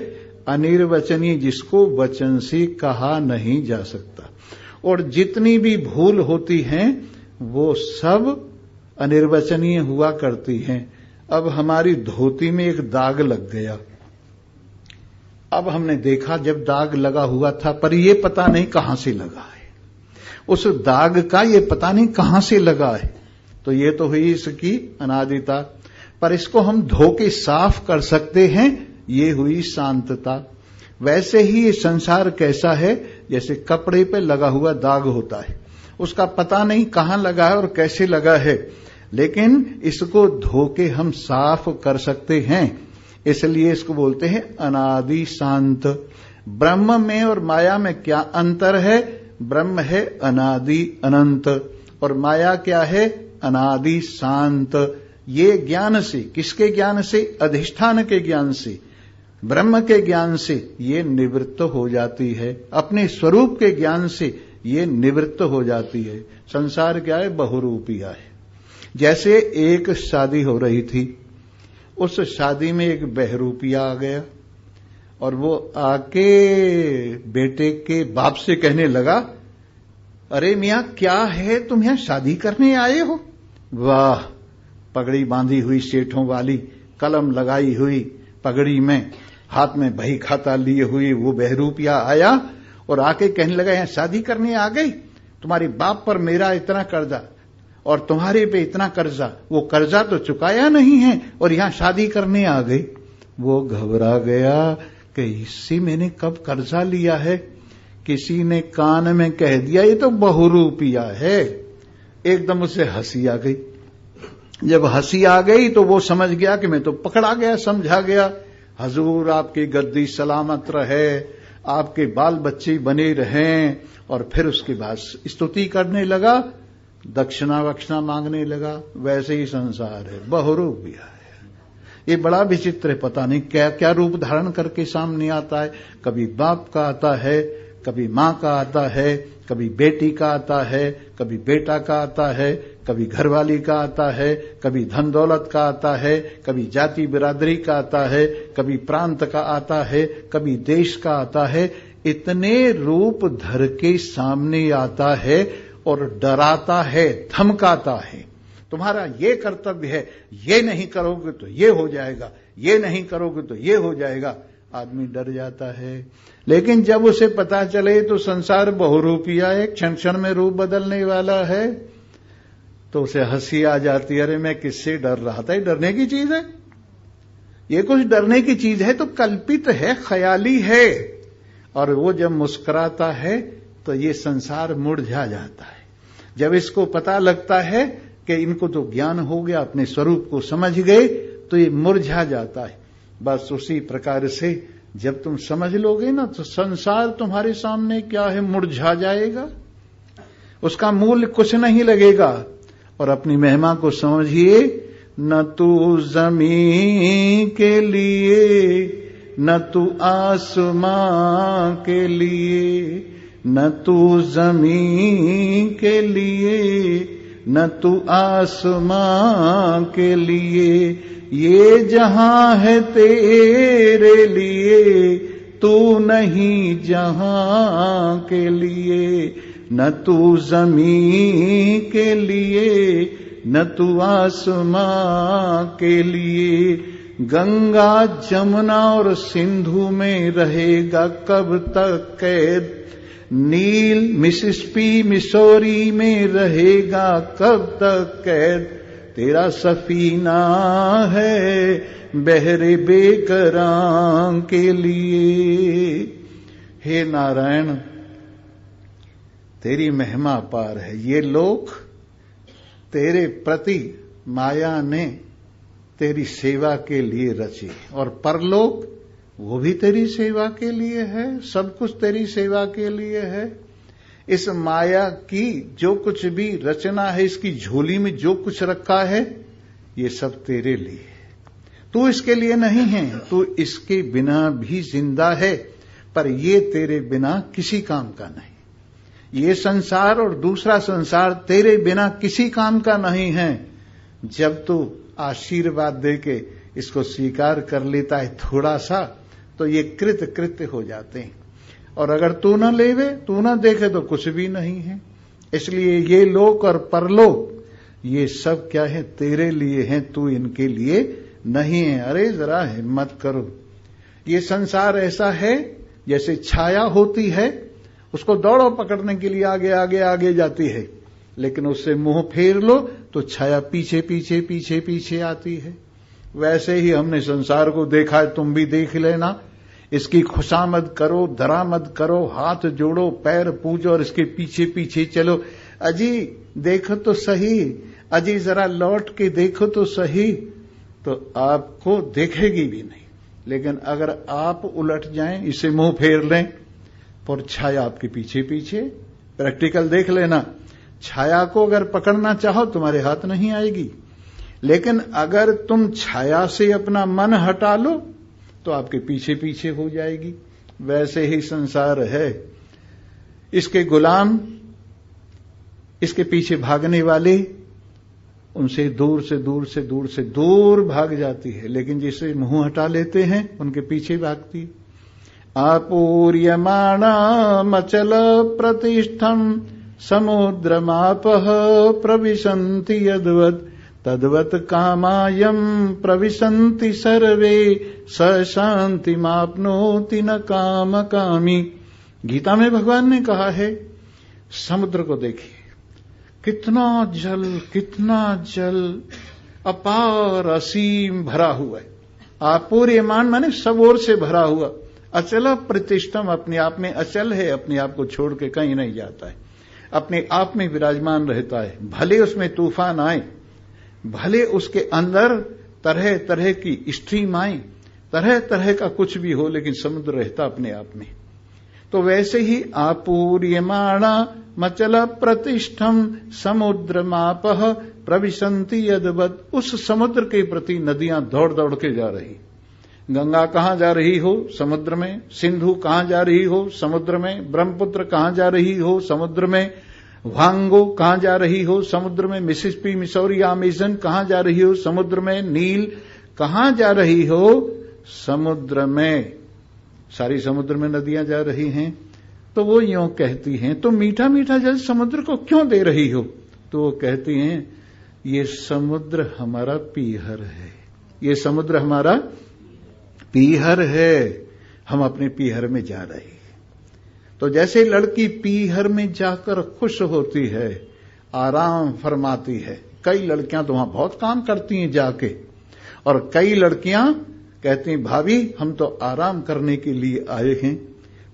अनिर्वचनीय, जिसको वचन से कहा नहीं जा सकता। और जितनी भी भूल होती हैं वो सब अनिर्वचनीय हुआ करती हैं। अब हमारी धोती में एक दाग लग गया, अब हमने देखा जब दाग लगा हुआ था, पर ये पता नहीं कहां से लगा है। उस दाग का ये पता नहीं कहां से लगा है। तो ये तो हुई इसकी अनादिता, पर इसको हम धो के साफ कर सकते हैं, ये हुई शांतता। वैसे ही ये संसार कैसा है, जैसे कपड़े पे लगा हुआ दाग होता है, उसका पता नहीं कहां लगा है और कैसे लगा है, लेकिन इसको धो के हम साफ कर सकते हैं, इसलिए इसको बोलते हैं अनादि शांत। ब्रह्म में और माया में क्या अंतर है? ब्रह्म है अनादि अनंत और माया क्या है? अनादि शांत। ये ज्ञान से, किसके ज्ञान से? अधिष्ठान के ज्ञान से, ब्रह्म के ज्ञान से ये निवृत्त हो जाती है, अपने स्वरूप के ज्ञान से ये निवृत्त हो जाती है। संसार क्या है? बहुरूपिया है। जैसे एक शादी हो रही थी, उस शादी में एक बहरूपिया आ गया और वो आके बेटे के बाप से कहने लगा, अरे मियां क्या है, तुम यहां शादी करने आए हो? वाह, पगड़ी बांधी हुई सेठों वाली, कलम लगाई हुई पगड़ी में, हाथ में बही खाता लिए हुई वो बहरूपिया आया और आके कहने लगा, यहां शादी करने आ गई? तुम्हारे बाप पर मेरा इतना कर्जा और तुम्हारे पे इतना कर्जा, वो कर्जा तो चुकाया नहीं है और यहां शादी करने आ गई। वो घबरा गया कि इससे मैंने कब कर्जा लिया है? किसी ने कान में कह दिया ये तो बहुरूपिया है। एकदम उसे हंसी आ गई। जब हंसी आ गई तो वो समझ गया कि मैं तो पकड़ा गया, समझा गया। हजूर आपकी गद्दी सलामत रहे, आपके बाल बच्चे बने रहें। और फिर उसके बाद स्तुति करने लगा, दक्षिणा वक्षिणा मांगने लगा। वैसे ही संसार है, बहुरूपिया है। ये बड़ा विचित्र है, पता नहीं क्या क्या रूप धारण करके सामने आता है। कभी बाप का आता है, कभी मां का आता है, कभी बेटी का आता है, कभी बेटा का आता है, कभी घरवाली का आता है, कभी धन दौलत का आता है, कभी जाति बिरादरी का आता है, कभी प्रांत का आता है, कभी देश का आता है। इतने रूप धर के सामने आता है और डराता है, धमकाता है। तुम्हारा ये कर्तव्य है, ये नहीं करोगे तो ये हो जाएगा, ये नहीं करोगे तो ये हो जाएगा। आदमी डर जाता है। लेकिन जब उसे पता चले तो संसार बहुरूपिया है, क्षण क्षण में रूप बदलने वाला है, तो उसे हंसी आ जाती है। अरे मैं किससे डर रहा था? ये डरने की चीज है? ये कुछ डरने की चीज है तो कल्पित है, ख्याली है। और वो जब मुस्कुराता है तो ये संसार मुरझा जाता है। जब इसको पता लगता है कि इनको तो ज्ञान हो गया, अपने स्वरूप को समझ गए, तो ये मुरझा जाता है। बस उसी प्रकार से जब तुम समझ लोगे ना, तो संसार तुम्हारे सामने क्या है, मुरझा जाएगा, उसका मूल्य कुछ नहीं लगेगा। और अपनी महिमा को समझिए, न तू जमीन के लिए, न तू आसमां के लिए, न तू जमीन के लिए, न तू आसमां के लिए, ये जहां है तेरे लिए, तू नहीं जहां के लिए। न तू जमीन के लिए, न तू आसमां के लिए। गंगा जमुना और सिंधु में रहेगा कब तक कैद, नील मिसिसिपी मिसौरी में रहेगा कब तक कैद। तेरा सफीना है बहरे बेकरां के लिए। हे नारायण, तेरी महिमा पार है। ये लोक तेरे प्रति माया ने तेरी सेवा के लिए रचे, और परलोक वो भी तेरी सेवा के लिए है। सब कुछ तेरी सेवा के लिए है। इस माया की जो कुछ भी रचना है, इसकी झोली में जो कुछ रखा है, ये सब तेरे लिए है। तू इसके लिए नहीं है, तू इसके बिना भी जिंदा है, पर ये तेरे बिना किसी काम का नहीं। ये संसार और दूसरा संसार तेरे बिना किसी काम का नहीं है। जब तू आशीर्वाद देके इसको स्वीकार कर लेता है थोड़ा सा, तो ये कृत कृत्य हो जाते हैं। और अगर तू न लेवे, तू न देखे, तो कुछ भी नहीं है। इसलिए ये लोक और परलोक, ये सब क्या है, तेरे लिए हैं, तू इनके लिए नहीं है। अरे जरा हिम्मत करो। ये संसार ऐसा है जैसे छाया होती है उसको दौड़ो पकड़ने के लिए, आगे आगे आगे जाती है, लेकिन उससे मुंह फेर लो तो छाया पीछे पीछे पीछे पीछे आती है। वैसे ही हमने संसार को देखा है, तुम भी देख लेना। इसकी खुशामद करो, दरामद करो, हाथ जोड़ो, पैर पूजो और इसके पीछे पीछे चलो। अजी देखो तो सही, अजी जरा लौट के देखो तो सही, तो आपको देखेगी भी नहीं। लेकिन अगर आप उलट जाएं, इसे मुंह फेर लें, और छाया आपके पीछे पीछे, प्रैक्टिकल देख लेना। छाया को अगर पकड़ना चाहो तुम्हारे हाथ नहीं आएगी, लेकिन अगर तुम छाया से अपना मन हटा लो तो आपके पीछे पीछे हो जाएगी। वैसे ही संसार है, इसके गुलाम, इसके पीछे भागने वाले, उनसे दूर से दूर से दूर से दूर भाग जाती है, लेकिन जिसे मुंह हटा लेते हैं उनके पीछे भागती। आपूर्यमाणामचल प्रतिष्ठम समुद्रमापः प्रविशन्ति यद्वत् तद्वत् कामायम प्रविशन्ति सर्वे स शान्तिमाप्नोति न काम कामी। गीता में भगवान ने कहा है, समुद्र को देखिए, कितना जल अपार असीम भरा हुआ है। आपूर्यमान माने सब ओर से भरा हुआ। अचल प्रतिष्ठम, अपने आप में अचल है, अपने आप को छोड़ के कहीं नहीं जाता है, अपने आप में विराजमान रहता है। भले उसमें तूफान आए, भले उसके अंदर तरह तरह की स्ट्रीम आए, तरह तरह का कुछ भी हो, लेकिन समुद्र रहता अपने आप में। तो वैसे ही आपूर्यमाणा मचल प्रतिष्ठम समुद्रमापः प्रविशन्ति यद्वत्, उस समुद्र के प्रति नदियां दौड़ दौड़ के जा रही। गंगा कहां जा रही हो? समुद्र में। सिंधु कहां जा रही हो? समुद्र में। ब्रह्मपुत्र कहां जा रही हो? समुद्र में। वांगो कहां जा रही हो? समुद्र में। मिसिसिपी, मिसौरी, अमेजन कहां जा रही हो? समुद्र में। नील कहां जा रही हो? समुद्र में। सारी समुद्र में नदियां जा रही हैं। तो वो यूं कहती हैं, तो मीठा मीठा जल समुद्र को क्यों दे रही हो? तो वो कहती हैं, ये समुद्र हमारा पीहर है, ये समुद्र हमारा पीहर है, हम अपने पीहर में जा रहे हैं। तो जैसे लड़की पीहर में जाकर खुश होती है, आराम फरमाती है। कई लड़कियां तो वहां बहुत काम करती हैं जाके, और कई लड़कियां कहती हैं, भाभी हम तो आराम करने के लिए आए हैं।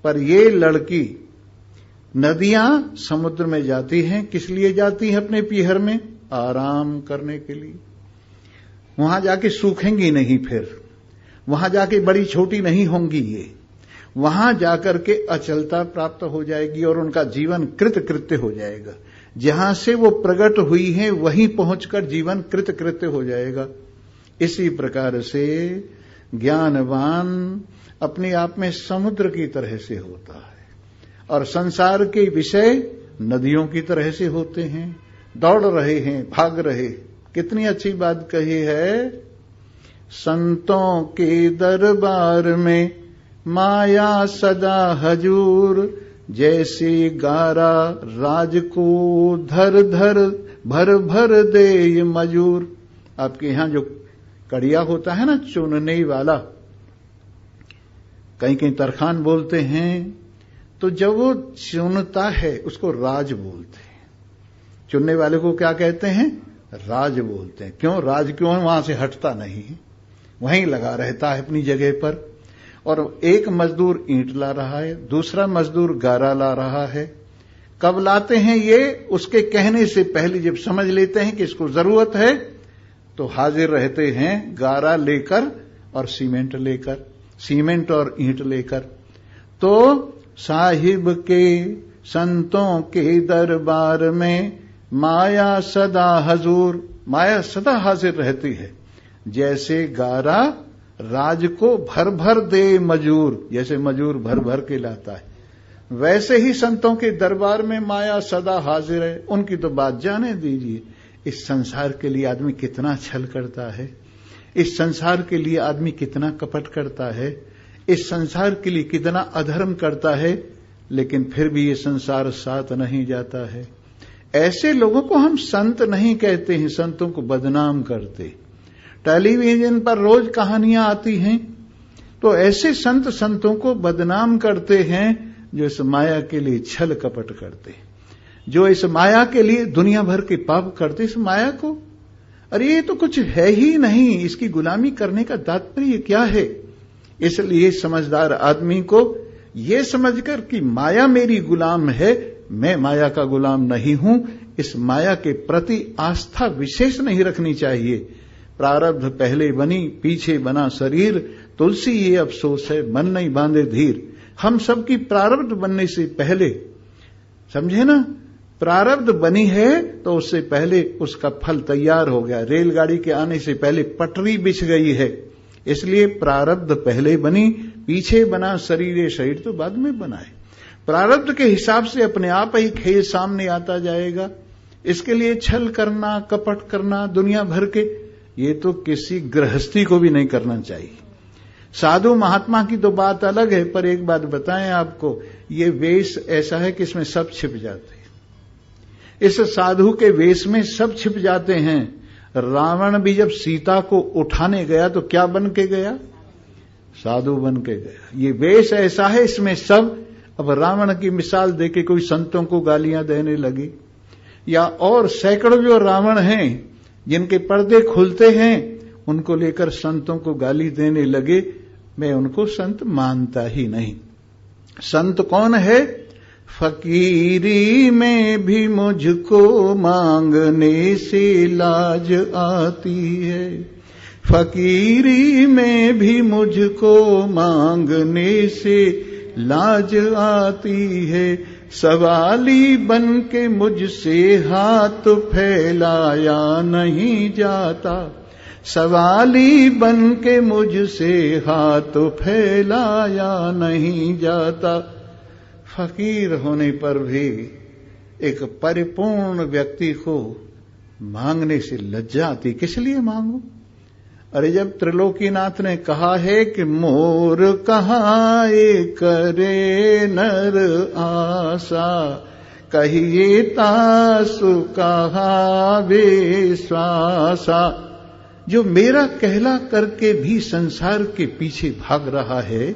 पर ये लड़की, नदियां समुद्र में जाती हैं, किस लिए जाती हैं? अपने पीहर में आराम करने के लिए। वहां जाके सूखेंगी नहीं, फिर वहां जाके बड़ी छोटी नहीं होंगी, ये वहां जाकर के अचलता प्राप्त हो जाएगी और उनका जीवन कृतकृत्य हो जाएगा। जहां से वो प्रकट हुई है वहीं पहुंचकर जीवन कृतकृत्य हो जाएगा। इसी प्रकार से ज्ञानवान अपने आप में समुद्र की तरह से होता है, और संसार के विषय नदियों की तरह से होते हैं, दौड़ रहे हैं, भाग रहे। कितनी अच्छी बात कही है, संतों के दरबार में माया सदा हजूर, जैसे गारा राज को धर धर भर भर दे मजूर। आपके यहां जो कड़िया होता है ना, चुनने वाला, कहीं कहीं तरखान बोलते हैं, तो जब वो चुनता है उसको राज बोलते हैं। चुनने वाले को क्या कहते हैं? राज बोलते हैं। क्यों राज? क्यों? वहां से हटता नहीं, वहीं लगा रहता है अपनी जगह पर। और एक मजदूर ईंट ला रहा है, दूसरा मजदूर गारा ला रहा है। कब लाते हैं ये? उसके कहने से पहले जब समझ लेते हैं कि इसको जरूरत है, तो हाजिर रहते हैं गारा लेकर और सीमेंट लेकर, सीमेंट और ईंट लेकर। तो साहिब के संतों के दरबार में माया सदा हजूर, माया सदा हाजिर रहती है। जैसे गारा राज को भर भर दे मजूर, जैसे मजूर भर भर के लाता है, वैसे ही संतों के दरबार में माया सदा हाजिर है। उनकी तो बात जाने दीजिए। इस संसार के लिए आदमी कितना छल करता है, इस संसार के लिए आदमी कितना कपट करता है, इस संसार के लिए कितना अधर्म करता है, लेकिन फिर भी ये संसार साथ नहीं जाता है। ऐसे लोगों को हम संत नहीं कहते हैं, संतों को बदनाम करते। टेलीविजन पर रोज कहानियां आती हैं, तो ऐसे संतों को बदनाम करते हैं जो इस माया के लिए छल कपट करते, जो इस माया के लिए दुनिया भर के पाप करते, इस माया को अरे ये तो कुछ है ही नहीं, इसकी गुलामी करने का तात्पर्य क्या है। इसलिए समझदार आदमी को ये समझकर कि माया मेरी गुलाम है, मैं माया का गुलाम नहीं हूं, इस माया के प्रति आस्था विशेष नहीं रखनी चाहिए। प्रारब्ध पहले बनी पीछे बना शरीर, तुलसी ये अफसोस है मन नहीं बांधे धीर। हम सबकी प्रारब्ध बनने से पहले, समझे ना, प्रारब्ध बनी है तो उससे पहले उसका फल तैयार हो गया। रेलगाड़ी के आने से पहले पटरी बिछ गई है। इसलिए प्रारब्ध पहले बनी पीछे बना शरीर, ये शरीर तो बाद में बना है। प्रारब्ध के हिसाब से अपने आप ही खेल सामने आता जाएगा। इसके लिए छल करना, कपट करना दुनिया भर के, ये तो किसी गृहस्थी को भी नहीं करना चाहिए। साधु महात्मा की तो बात अलग है, पर एक बात बताएं आपको, ये वेश ऐसा है कि इसमें सब छिप जाते हैं। इस साधु के वेश में सब छिप जाते हैं। रावण भी जब सीता को उठाने गया तो क्या बन के गया? साधु बन के गया। ये वेश ऐसा है, इसमें सब। अब रावण की मिसाल देके कोई संतों को गालियां देने लगी, या और सैकड़ों जो रावण हैं जिनके पर्दे खुलते हैं, उनको लेकर संतों को गाली देने लगे, मैं उनको संत मानता ही नहीं। संत कौन है? फकीरी में भी मुझको मांगने से लाज आती है, फकीरी में भी मुझको मांगने से लाज आती है। सवाली बन के मुझसे हाथ फैलाया नहीं जाता, सवाली बन के मुझसे हाथ फैलाया नहीं जाता। फकीर होने पर भी एक परिपूर्ण व्यक्ति को मांगने से लज्जा आती। किस लिए मांगू? अरे जब त्रिलोकीनाथ ने कहा है कि मोर कहाए करे नर आशा, कहिए तासु कहा विश्वासा। जो मेरा कहला करके भी संसार के पीछे भाग रहा है,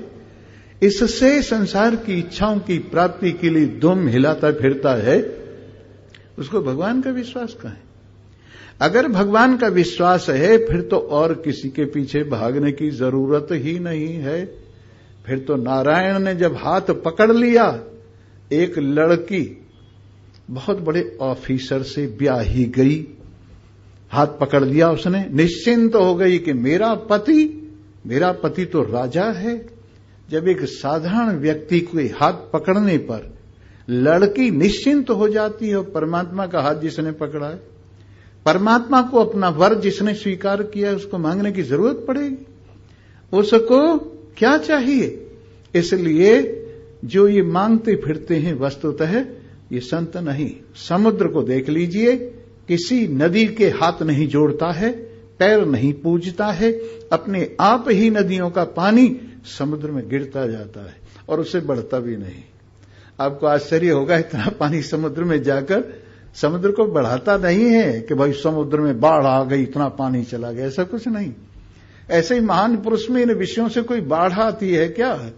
इससे संसार की इच्छाओं की प्राप्ति के लिए दुम हिलाता फिरता है, उसको भगवान का विश्वास कहाँ है? अगर भगवान का विश्वास है फिर तो और किसी के पीछे भागने की जरूरत ही नहीं है। फिर तो नारायण ने जब हाथ पकड़ लिया, एक लड़की बहुत बड़े ऑफिसर से ब्याही गई, हाथ पकड़ लिया उसने, निश्चिंत हो गई कि मेरा पति तो राजा है। जब एक साधारण व्यक्ति के हाथ पकड़ने पर लड़की निश्चिंत हो जाती है, और परमात्मा का हाथ जिसने पकड़ा है, परमात्मा को अपना वर जिसने स्वीकार किया है, उसको मांगने की जरूरत पड़ेगी? उसको क्या चाहिए? इसलिए जो ये मांगते फिरते हैं वस्तुतः ये संत नहीं। समुद्र को देख लीजिए, किसी नदी के हाथ नहीं जोड़ता है, पैर नहीं पूजता है, अपने आप ही नदियों का पानी समुद्र में गिरता जाता है और उससे बढ़ता भी नहीं। आपको आश्चर्य होगा, इतना पानी समुद्र में जाकर समुद्र को बढ़ाता नहीं है कि भाई समुद्र में बाढ़ आ गई, इतना पानी चला गया, ऐसा कुछ नहीं। ऐसे ही महान पुरुष में इन विषयों से कोई बाढ़ आती है क्या?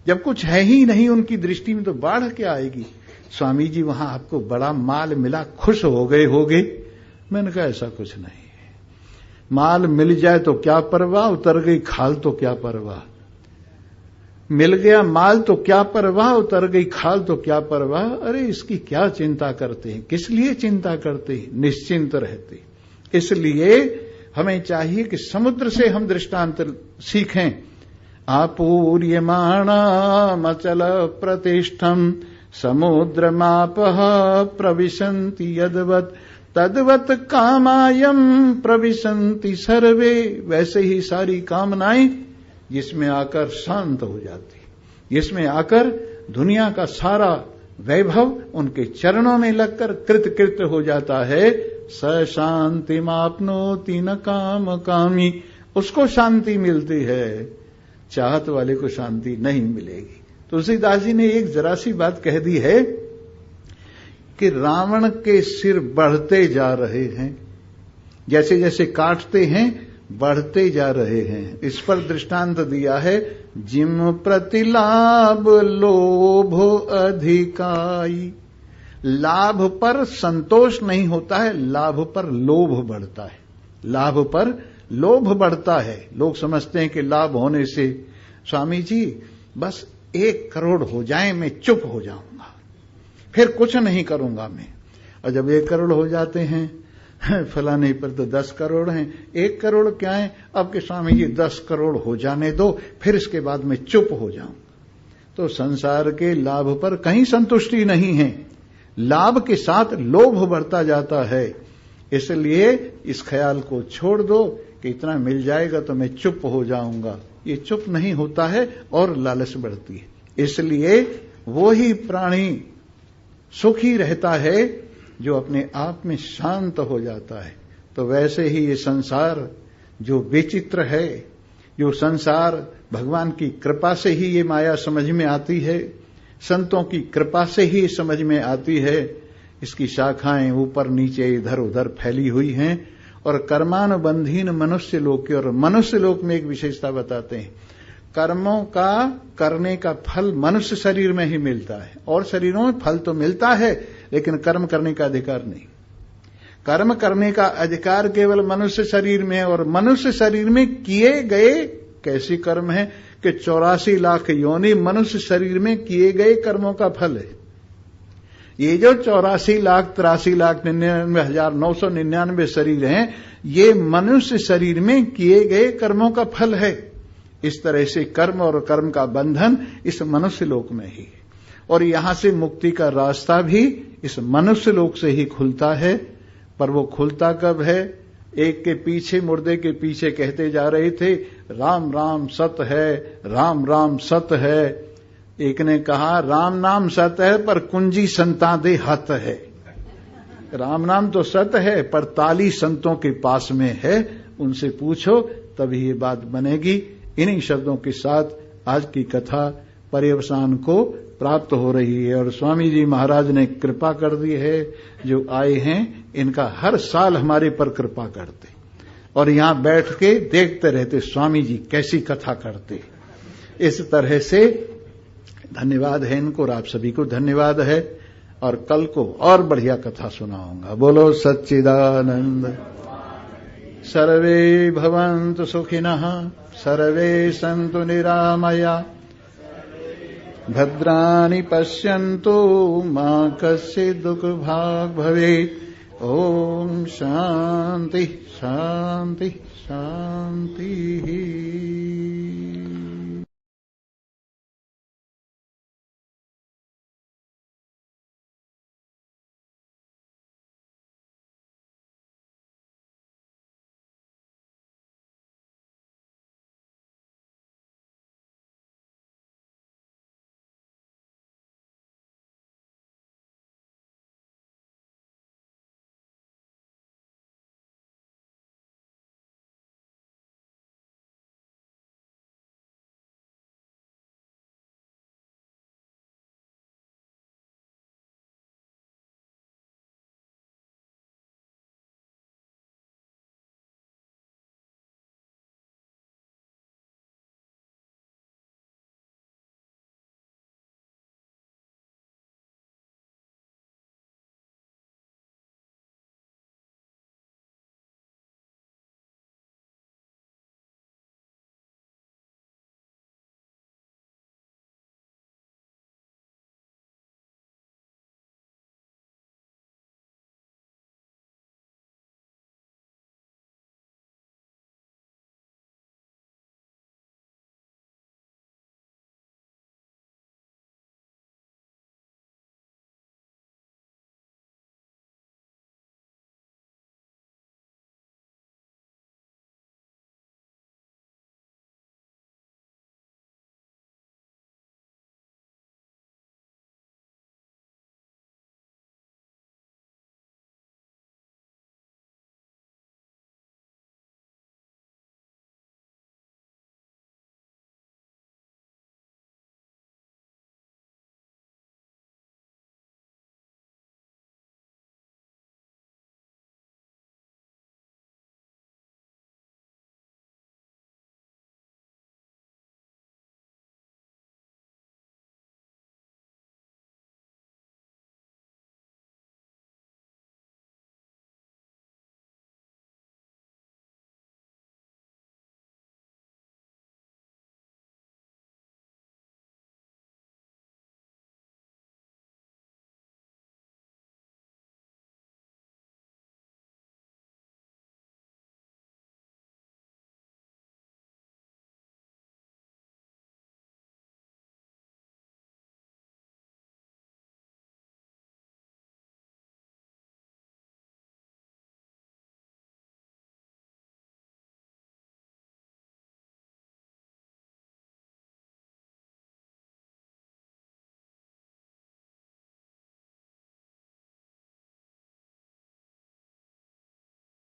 जब कुछ है ही नहीं उनकी दृष्टि में तो बाढ़ क्या आएगी? स्वामी जी वहां आपको बड़ा माल मिला, खुश हो गए होगे? मैंने कहा ऐसा कुछ नहीं है। माल मिल जाए तो क्या परवाह, उतर गई खाल तो क्या परवाह। मिल गया माल तो क्या परवाह, उतर गई खाल तो क्या परवाह। अरे इसकी क्या चिंता करते हैं, किस लिए चिंता करते हैं? निश्चिंत रहते। इसलिए हमें चाहिए कि समुद्र से हम दृष्टांत सीखें। आपूर्यमाणामचल प्रतिष्ठम समुद्रमापः प्रविशन्ति यद्वत् तद्वत् कामायम प्रविशन्ति सर्वे। वैसे ही सारी कामनाएं जिसमें आकर शांत हो जाती, जिसमें आकर दुनिया का सारा वैभव उनके चरणों में लगकर कृतकृत्य हो जाता है। स शांतिमाप्नोति न काम कामी, उसको शांति मिलती है, चाहत वाले को शांति नहीं मिलेगी। तुलसीदास जी ने एक जरा सी बात कह दी है कि रावण के सिर बढ़ते जा रहे हैं, जैसे जैसे काटते हैं बढ़ते जा रहे हैं। इस पर दृष्टांत दिया है, जिम प्रति लाभ लोभ अधिकाई। लाभ पर संतोष नहीं होता है, लाभ पर लोभ बढ़ता है। लाभ पर लोभ बढ़ता है। लोग समझते हैं कि लाभ होने से स्वामी जी बस 1 करोड़ हो जाए मैं चुप हो जाऊंगा, फिर कुछ नहीं करूंगा मैं। और जब 1 करोड़ हो जाते हैं, फलाने पर तो 10 करोड़ हैं, 1 करोड़ क्या है, अब के स्वामी जी 10 करोड़ हो जाने दो, फिर इसके बाद मैं चुप हो जाऊंगा। तो संसार के लाभ पर कहीं संतुष्टि नहीं है, लाभ के साथ लोभ बढ़ता जाता है। इसलिए इस ख्याल को छोड़ दो कि इतना मिल जाएगा तो मैं चुप हो जाऊंगा। ये चुप नहीं होता है और लालच बढ़ती है। इसलिए वो ही प्राणी सुखी रहता है जो अपने आप में शांत हो जाता है। तो वैसे ही ये संसार जो विचित्र है, जो संसार भगवान की कृपा से ही ये माया समझ में आती है, संतों की कृपा से ही समझ में आती है। इसकी शाखाएं ऊपर नीचे इधर उधर फैली हुई हैं। और कर्मानुबंधीन मनुष्य लोक के, और मनुष्य लोक में एक विशेषता बताते हैं, कर्मों का करने का फल मनुष्य शरीर में ही मिलता है। और शरीरों में फल तो मिलता है, लेकिन कर्म करने का अधिकार नहीं। कर्म करने का अधिकार केवल मनुष्य शरीर में है। और मनुष्य शरीर में किए गए कैसे कर्म है कि 84 लाख योनि मनुष्य शरीर में किए गए कर्मों का फल है। ये जो 84 लाख 83 लाख 99,999 शरीर हैं, ये मनुष्य शरीर में किए गए कर्मों का फल है। इस तरह से कर्म और कर्म का बंधन इस मनुष्य लोक में ही है। और यहां से मुक्ति का रास्ता भी इस मनुष्य लोक से ही खुलता है। पर वो खुलता कब है? एक के पीछे मुर्दे के पीछे कहते जा रहे थे, राम राम सत है, राम राम सत है। एक ने कहा राम नाम सत है पर कुंजी संता दे हत है। राम नाम तो सत है पर ताली संतों के पास में है, उनसे पूछो तभी ये बात बनेगी। इन्हीं शब्दों के साथ आज की कथा पर्यवसान को प्राप्त हो रही है। और स्वामी जी महाराज ने कृपा कर दी है, जो आए हैं इनका हर साल हमारे पर कृपा करते और यहां बैठ के देखते रहते स्वामी जी कैसी कथा करते। इस तरह से धन्यवाद है इनको और आप सभी को धन्यवाद है। और कल को और बढ़िया कथा सुनाऊंगा। बोलो सच्चिदानंद। सर्वे भवन्तु सुखिनः, सर्वे सन्तु निरामया, भद्राणि पश्यन्तु मा कश्चित् दुःखभाग् भवेत्। ओम शांति शांति शांति।